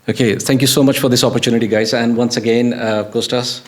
Okay, thank you so much for this opportunity, guys. And once again, Kostas,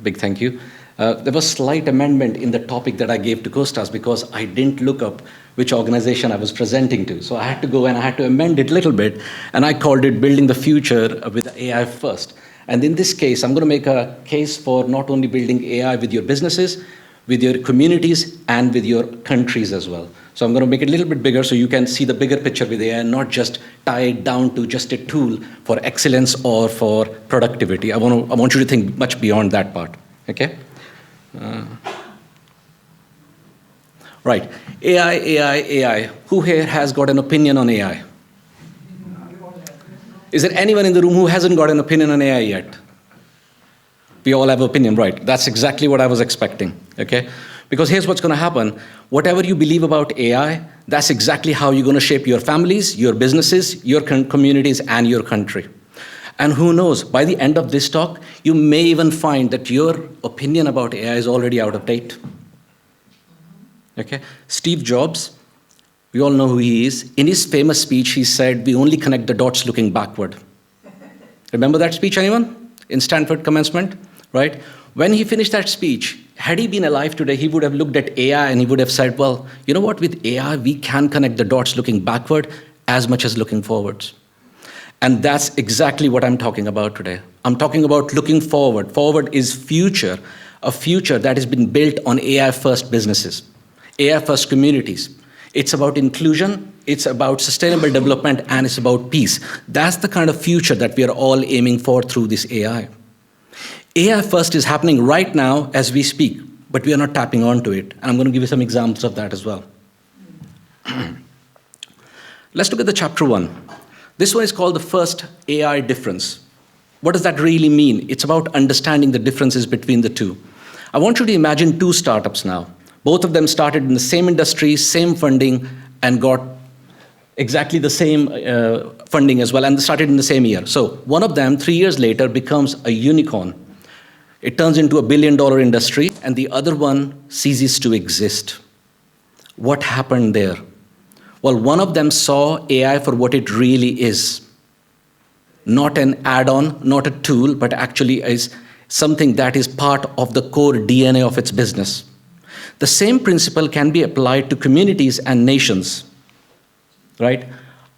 big thank you. There was slight amendment in the topic that I gave to Kostas because I didn't look up which organization I was presenting to. So I had to go and I had to amend it a little bit, and I called it Building the Future with AI First. And in this case, I'm going to make a case for not only building AI with your businesses, with your communities, and with your countries as well. So I'm going to make it a little bit bigger so you can see the bigger picture with AI and not just tie it down to just a tool for excellence or for productivity. I want you to think much beyond that part, okay? Right, AI. Who here has got an opinion on AI? Is there anyone in the room who hasn't got an opinion on AI yet? We all have an opinion, right? That's exactly what I was expecting, okay? Because here's what's going to happen. Whatever you believe about AI, that's exactly how you're going to shape your families, your businesses, your communities, and your country. And who knows, by the end of this talk, you may even find that your opinion about AI is already out of date. Okay? Steve Jobs, we all know who he is. In his famous speech, he said, "We only connect the dots looking backward." Remember that speech, anyone? In Stanford commencement, right? When he finished that speech, had he been alive today, he would have looked at AI and he would have said, well, you know what, with AI, we can connect the dots looking backward as much as looking forwards. And that's exactly what I'm talking about today. I'm talking about looking forward. Forward is future, a future that has been built on AI-first businesses, AI-first communities. It's about inclusion, it's about sustainable development, and it's about peace. That's the kind of future that we are all aiming for through this AI. AI first is happening right now as we speak, but we are not tapping onto it. And I'm going to give you some examples of that as well. Let's look at the chapter 1. This one is called the first AI difference. What does that really mean? It's about understanding the differences between the two. I want you to imagine two startups now. Both of them started in the same industry, same funding, and got exactly the same funding as well, and started in the same year. So one of them, 3 years later, becomes a unicorn. It turns into $1 billion industry, and the other one ceases to exist. What happened there? Well, one of them saw AI for what it really is. Not an add-on, not a tool, but actually is something that is part of the core DNA of its business. The same principle can be applied to communities and nations, right?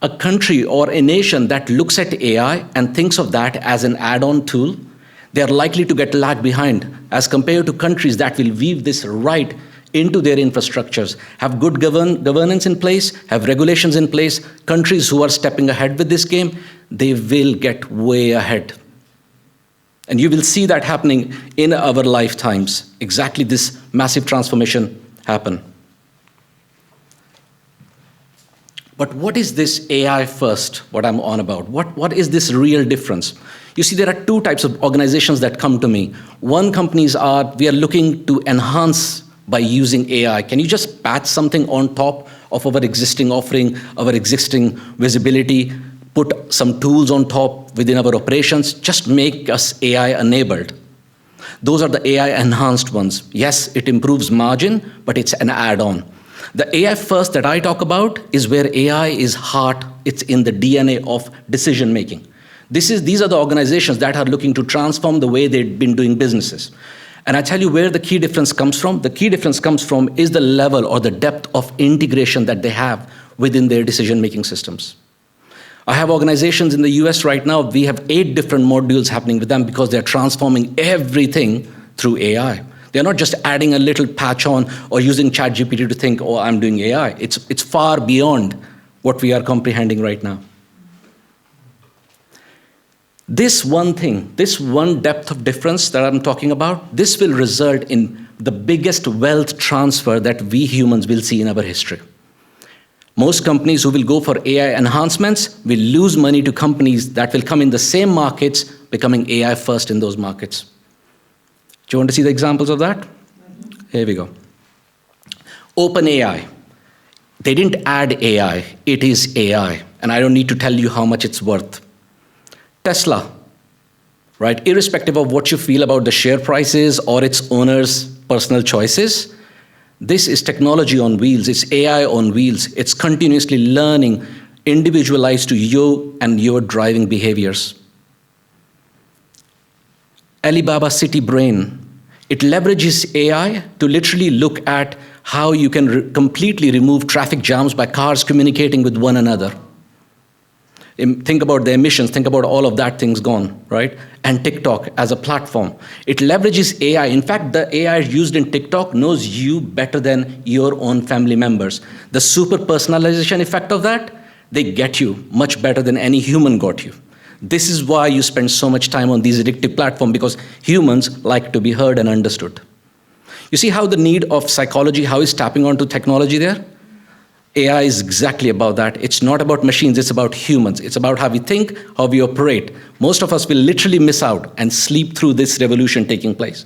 A country or a nation that looks at AI and thinks of that as an add-on tool, they are likely to get lagged behind as compared to countries that will weave this right into their infrastructures, have good governance in place, have regulations in place. Countries who are stepping ahead with this game, they will get way ahead. And you will see that happening in our lifetimes, exactly this massive transformation happen. But what is this AI first, what I'm on about? What is this real difference? You see, there are two types of organizations that come to me. One, companies are, we are looking to enhance by using AI. Can you just patch something on top of our existing offering, our existing visibility, put some tools on top within our operations, just make us AI enabled? Those are the AI enhanced ones. Yes, it improves margin, but it's an add-on. The AI first that I talk about is where AI is heart, it's in the DNA of decision making. These are the organizations that are looking to transform the way they've been doing businesses. And I tell you where the key difference comes from. The key difference comes from is the level or the depth of integration that they have within their decision making systems. I have organizations in the US right now, we have 8 different modules happening with them because they're transforming everything through AI. They're not just adding a little patch on or using ChatGPT to think, oh, I'm doing AI. It's far beyond what we are comprehending right now. This one thing, this one depth of difference that I'm talking about, this will result in the biggest wealth transfer that we humans will see in our history. Most companies who will go for AI enhancements will lose money to companies that will come in the same markets, becoming AI first in those markets. Do you want to see the examples of that? Here we go. OpenAI. They didn't add AI, it is AI. And I don't need to tell you how much it's worth. Tesla, right? Irrespective of what you feel about the share prices or its owners' personal choices, this is technology on wheels, it's AI on wheels. It's continuously learning, individualized to you and your driving behaviors. Alibaba City Brain. It leverages AI to literally look at how you can completely remove traffic jams by cars communicating with one another. Think about the emissions, think about all of that things gone, right? And TikTok as a platform. It leverages AI. In fact, the AI used in TikTok knows you better than your own family members. The super personalization effect of that, they get you much better than any human got you. This is why you spend so much time on these addictive platforms, because humans like to be heard and understood. You see how the need of psychology, how it's tapping onto technology there? AI is exactly about that. It's not about machines, it's about humans. It's about how we think, how we operate. Most of us will literally miss out and sleep through this revolution taking place.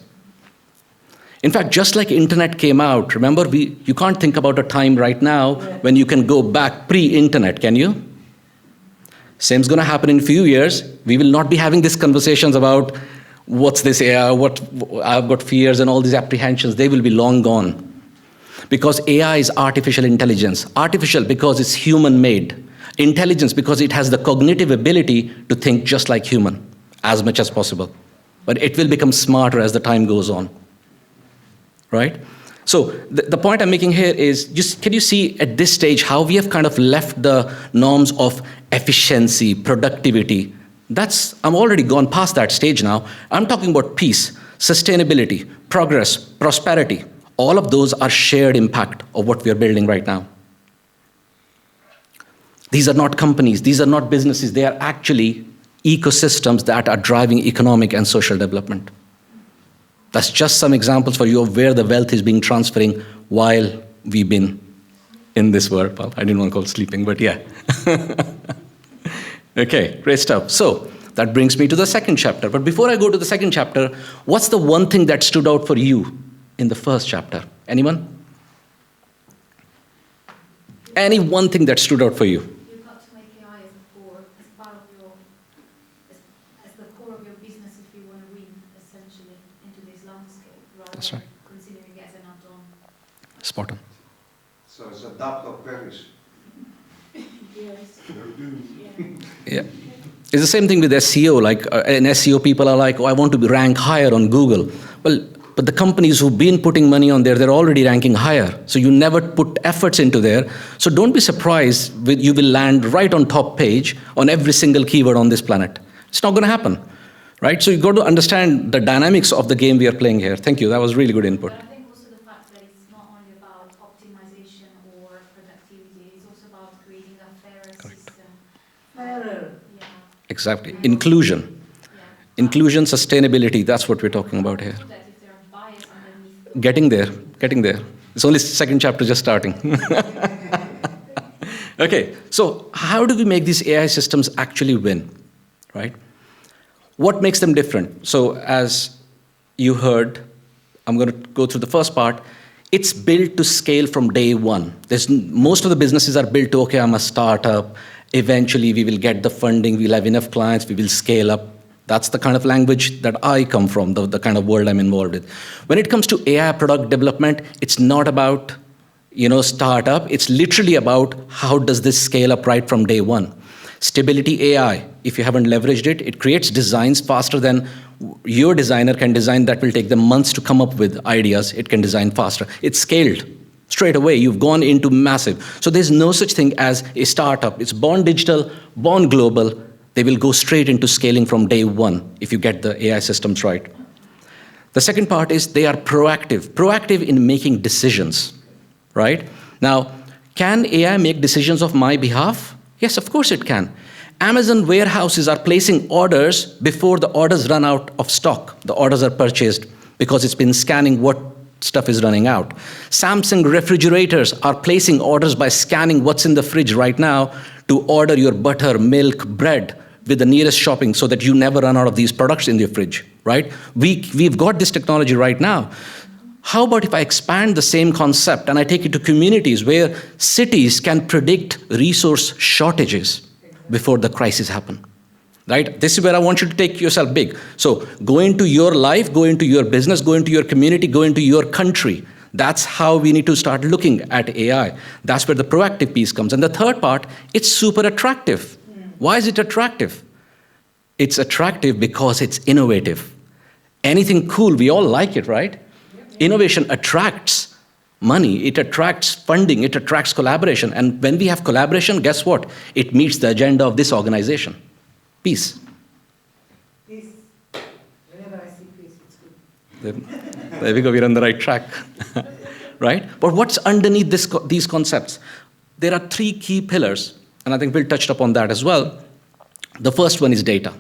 In fact, just like internet came out, remember, you can't think about a time right now when you can go back pre-internet, can you? Same's going to happen in a few years. We will not be having these conversations about what's this AI, what I've got fears and all these apprehensions. They will be long gone. Because AI is artificial intelligence. Artificial because it's human-made. Intelligence because it has the cognitive ability to think just like human, as much as possible. But it will become smarter as the time goes on. Right? So the point I'm making here is, can you see at this stage how we have kind of left the norms of efficiency, productivity? I'm already gone past that stage now. I'm talking about peace, sustainability, progress, prosperity. All of those are shared impact of what we are building right now. These are not companies, these are not businesses, they are actually ecosystems that are driving economic and social development. That's just some examples for you of where the wealth is being transferring while we've been in this world. Well, I didn't want to call it sleeping, but yeah. Okay, great stuff. So that brings me to the second chapter. But before I go to the second chapter, what's the one thing that stood out for you in the first chapter? Anyone? Any one thing that stood out for you? You've got to make AI as a core, as part of your, as the core of your business if you want to win, essentially, into this landscape, rather That's than right. considering it as an add-on. Spot on. So it's adapt or perish. Yes. Yeah. It's the same thing with SEO. Like in SEO, people are like, oh, I want to rank higher on Google. Well, but the companies who've been putting money on there, they're already ranking higher. So you never put efforts into there. So don't be surprised you will land right on top page on every single keyword on this planet. It's not going to happen, right? So you've got to understand the dynamics of the game we are playing here. Thank you. That was really good input. But I think also the fact that it's not only about optimization or productivity, it's also about creating a fairer system. Fairer. Yeah. Exactly. Inclusion. Yeah. Inclusion, sustainability. That's what we're talking about here. So that if there are bias underneath Getting there. It's only second chapter just starting. Okay, so how do we make these AI systems actually win, right? What makes them different? So as you heard, I'm going to go through the first part. It's built to scale from day one. Most of the businesses are built to, okay, I'm a startup. Eventually we will get the funding, we'll have enough clients, we will scale up. That's the kind of language that I come from, the kind of world I'm involved with. When it comes to AI product development, it's not about, startup. It's literally about how does this scale up right from day one. Stability AI, if you haven't leveraged it, it creates designs faster than your designer can design that will take them months to come up with ideas. It can design faster. It's scaled. Straight away, you've gone into massive. So there's no such thing as a startup. It's born digital, born global. They will go straight into scaling from day one if you get the AI systems right. The second part is they are proactive in making decisions, right? Now, can AI make decisions of my behalf? Yes, of course it can. Amazon warehouses are placing orders before the orders run out of stock. The orders are purchased because it's been scanning what stuff is running out. Samsung refrigerators are placing orders by scanning what's in the fridge right now to order your butter, milk, bread with the nearest shopping so that you never run out of these products in your fridge, right? We've got this technology right now. How about if I expand the same concept and I take it to communities where cities can predict resource shortages before the crisis happen, right? This is where I want you to take yourself big. So go into your life, go into your business, go into your community, go into your country. That's how we need to start looking at AI. That's where the proactive piece comes. And the third part, it's super attractive. Why is it attractive? It's attractive because it's innovative. Anything cool, we all like it, right? Innovation attracts money, it attracts funding, it attracts collaboration. And when we have collaboration, guess what? It meets the agenda of this organization. Peace. Peace. Whenever I see peace, it's good. There we go, we're on the right track. Right? But what's underneath these concepts? There are three key pillars, and I think Bill touched upon that as well. The first one is data.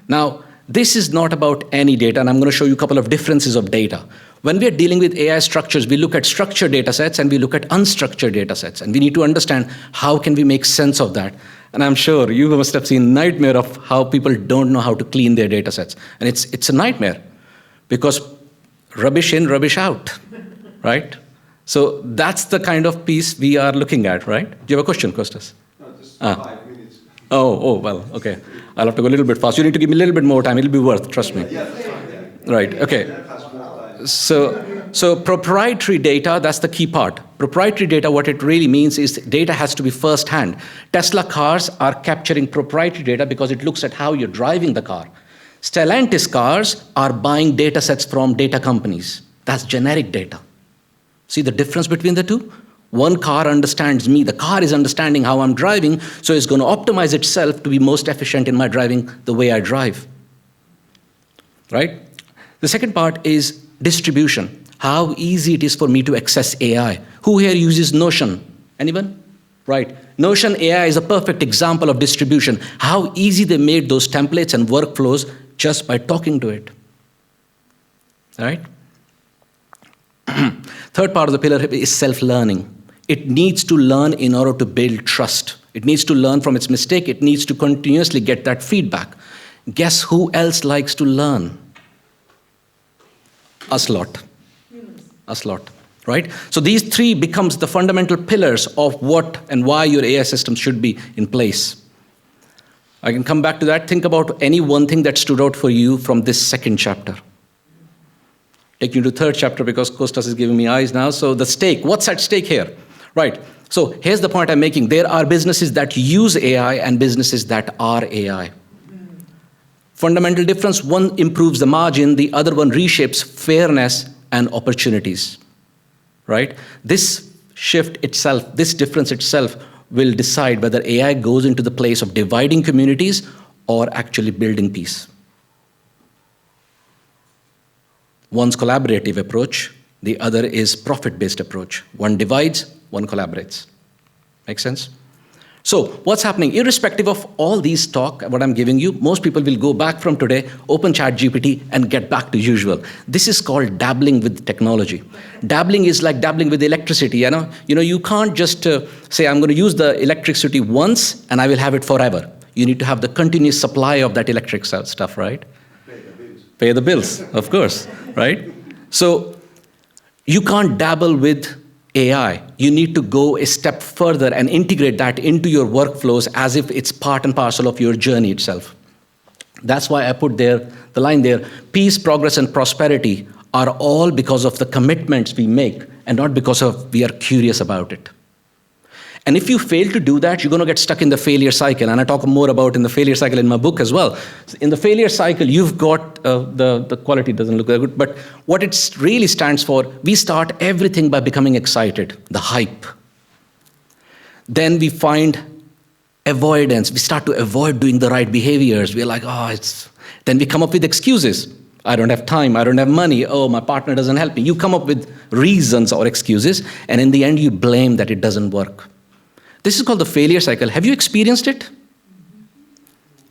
Now, this is not about any data, and I'm going to show you a couple of differences of data. When we are dealing with AI structures, we look at structured data sets and we look at unstructured data sets, and we need to understand how can we make sense of that. And I'm sure you must have seen nightmare of how people don't know how to clean their data sets. And it's a nightmare because rubbish in, rubbish out, right? So that's the kind of piece we are looking at, right? Do you have a question, Kostas? No, just 5 minutes. Oh, well, okay. I'll have to go a little bit fast. You need to give me a little bit more time. It'll be worth, trust me. Right, okay. So proprietary data, that's the key part. Proprietary data, what it really means is data has to be first-hand. Tesla cars are capturing proprietary data because it looks at how you're driving the car. Stellantis cars are buying data sets from data companies. That's generic data. See the difference between the two? One car understands me. The car is understanding how I'm driving, so it's going to optimize itself to be most efficient in my driving the way I drive. Right? The second part is distribution. How easy it is for me to access AI. Who here uses Notion? Anyone? Right. Notion AI is a perfect example of distribution. How easy they made those templates and workflows just by talking to it. All right? Third part of the pillar is self-learning. It needs to learn in order to build trust. It needs to learn from its mistake. It needs to continuously get that feedback. Guess who else likes to learn? Us lot. Us lot. Right? So these three becomes the fundamental pillars of what and why your AI system should be in place. I can come back to that. Think about any one thing that stood out for you from this second chapter. Take you to third chapter because Kostas is giving me eyes now. So the stake, what's at stake here? Right. So here's the point I'm making. There are businesses that use AI and businesses that are AI. Fundamental difference, one improves the margin, the other one reshapes fairness and opportunities. Right? This shift itself, this difference itself will decide whether AI goes into the place of dividing communities or actually building peace. One's collaborative approach, the other is profit-based approach. One divides, one collaborates. Make sense? So what's happening? Irrespective of all these talk, what I'm giving you, most people will go back from today, open ChatGPT, and get back to usual. This is called dabbling with technology. Dabbling is like dabbling with electricity. You can't just say, I'm going to use the electricity once, and I will have it forever. You need to have the continuous supply of that electric stuff, right? Pay the bills, of course, right? So you can't dabble with AI. You need to go a step further and integrate that into your workflows as if it's part and parcel of your journey itself. That's why I put there the line there, peace, progress, and prosperity are all because of the commitments we make and not because of we are curious about it. And if you fail to do that, you're going to get stuck in the failure cycle. And I talk more about in the failure cycle in my book as well. In the failure cycle, you've got, the quality doesn't look that good, but what it really stands for, we start everything by becoming excited, the hype. Then we find avoidance. We start to avoid doing the right behaviors. We're like, then we come up with excuses. I don't have time, I don't have money, my partner doesn't help me. You come up with reasons or excuses, and in the end you blame that it doesn't work. This is called the failure cycle. Have you experienced it?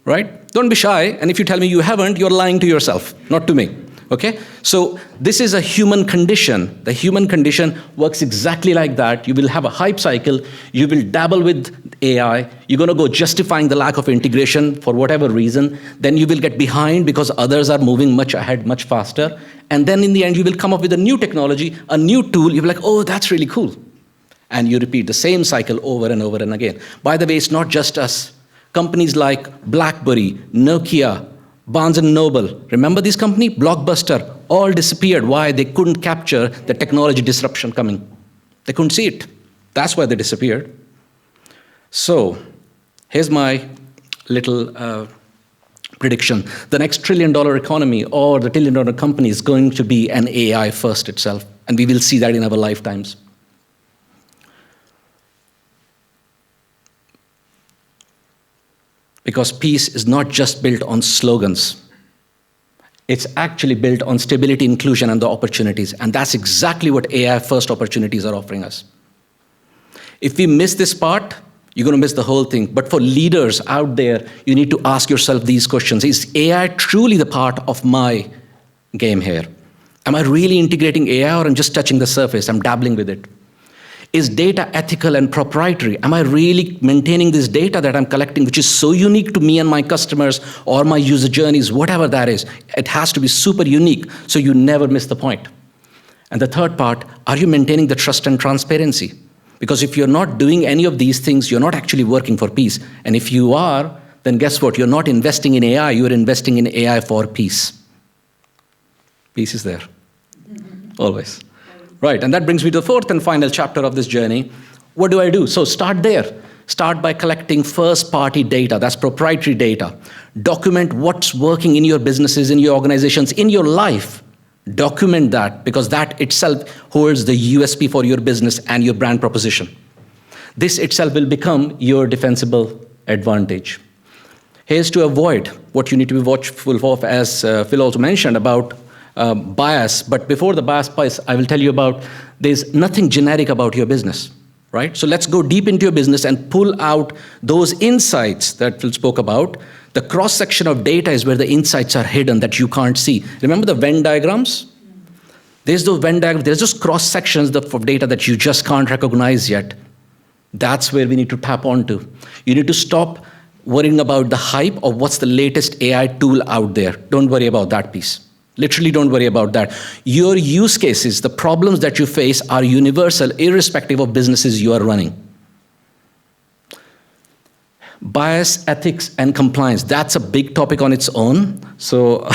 Right? Don't be shy, and if you tell me you haven't, you're lying to yourself, not to me. Okay? So this is a human condition. The human condition works exactly like that. You will have a hype cycle, you will dabble with AI, you're going to go justifying the lack of integration for whatever reason, then you will get behind because others are moving much ahead, much faster, and then in the end you will come up with a new technology, a new tool, you'll be like, that's really cool. And you repeat the same cycle over and over and again. By the way, it's not just us. Companies like BlackBerry, Nokia, Barnes & Noble, remember this company? Blockbuster, all disappeared. Why? They couldn't capture the technology disruption coming. They couldn't see it. That's why they disappeared. So, here's my little prediction. The next $1 trillion economy or the $1 trillion company is going to be an AI first itself. And we will see that in our lifetimes. Because peace is not just built on slogans. It's actually built on stability, inclusion, and the opportunities. And that's exactly what AI-first opportunities are offering us. If we miss this part, you're going to miss the whole thing. But for leaders out there, you need to ask yourself these questions. Is AI truly the part of my game here? Am I really integrating AI, or I'm just touching the surface? I'm dabbling with it. Is data ethical and proprietary? Am I really maintaining this data that I'm collecting, which is so unique to me and my customers or my user journeys, whatever that is? It has to be super unique so you never miss the point. And the third part, are you maintaining the trust and transparency? Because if you're not doing any of these things, you're not actually working for peace. And if you are, then guess what? You're not investing in AI, you're investing in AI for peace. Peace is there, always. Right, and that brings me to the fourth and final chapter of this journey. What do I do? So start there. Start by collecting first-party data, that's proprietary data. Document what's working in your businesses, in your organizations, in your life. Document that, because that itself holds the USP for your business and your brand proposition. This itself will become your defensible advantage. Here's to avoid what you need to be watchful of, as Phil also mentioned about bias. But before the bias, I will tell you about, there's nothing generic about your business, right? So let's go deep into your business and pull out those insights that Phil spoke about. The cross-section of data is where the insights are hidden that you can't see. Remember the Venn diagrams? There's those Venn diagrams, there's just cross-sections of data that you just can't recognize yet. That's where we need to tap onto. You need to stop worrying about the hype of what's the latest AI tool out there. Don't worry about that piece. Literally don't worry about that. Your use cases, the problems that you face are universal, irrespective of businesses you are running. Bias, ethics, and compliance. That's a big topic on its own. So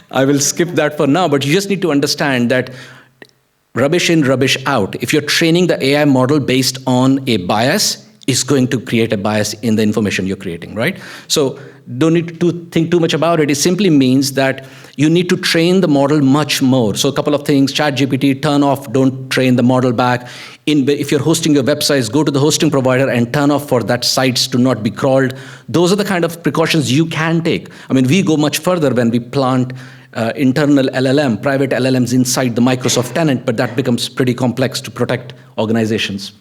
I will skip that for now, but you just need to understand that rubbish in, rubbish out. If you're training the AI model based on a bias, it's going to create a bias in the information you're creating, right? So don't need to think too much about it. It simply means that you need to train the model much more. So a couple of things, ChatGPT, turn off, don't train the model back. If you're hosting your websites, go to the hosting provider and turn off for that sites to not be crawled. Those are the kind of precautions you can take. I mean, we go much further when we plant internal LLM, private LLMs inside the Microsoft tenant, but that becomes pretty complex to protect organizations.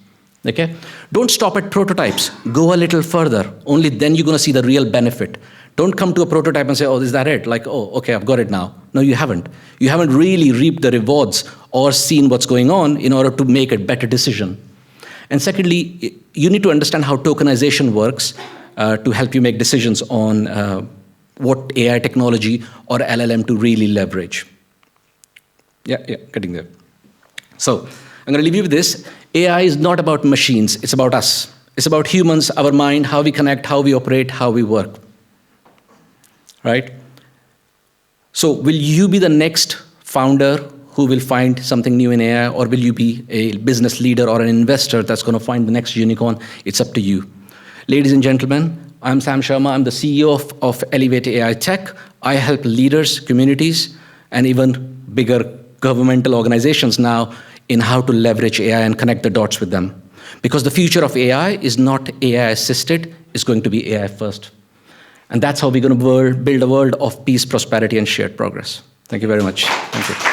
Okay? Don't stop at prototypes. Go a little further. Only then you're going to see the real benefit. Don't come to a prototype and say, oh, is that it? Like, oh, okay, I've got it now. No, you haven't. You haven't really reaped the rewards or seen what's going on in order to make a better decision. And secondly, you need to understand how tokenization works to help you make decisions on what AI technology or LLM to really leverage. Yeah, getting there. So I'm going to leave you with this. AI is not about machines, it's about us. It's about humans, our mind, how we connect, how we operate, how we work. Right? So will you be the next founder who will find something new in AI, or will you be a business leader or an investor that's going to find the next unicorn? It's up to you. Ladies and gentlemen, I'm Sam Sharma. I'm the CEO of Elevate AI Tech. I help leaders, communities, and even bigger governmental organizations now in how to leverage AI and connect the dots with them. Because the future of AI is not AI assisted, it's going to be AI first. And that's how we're going to build a world of peace, prosperity, and shared progress. Thank you very much. Thank you.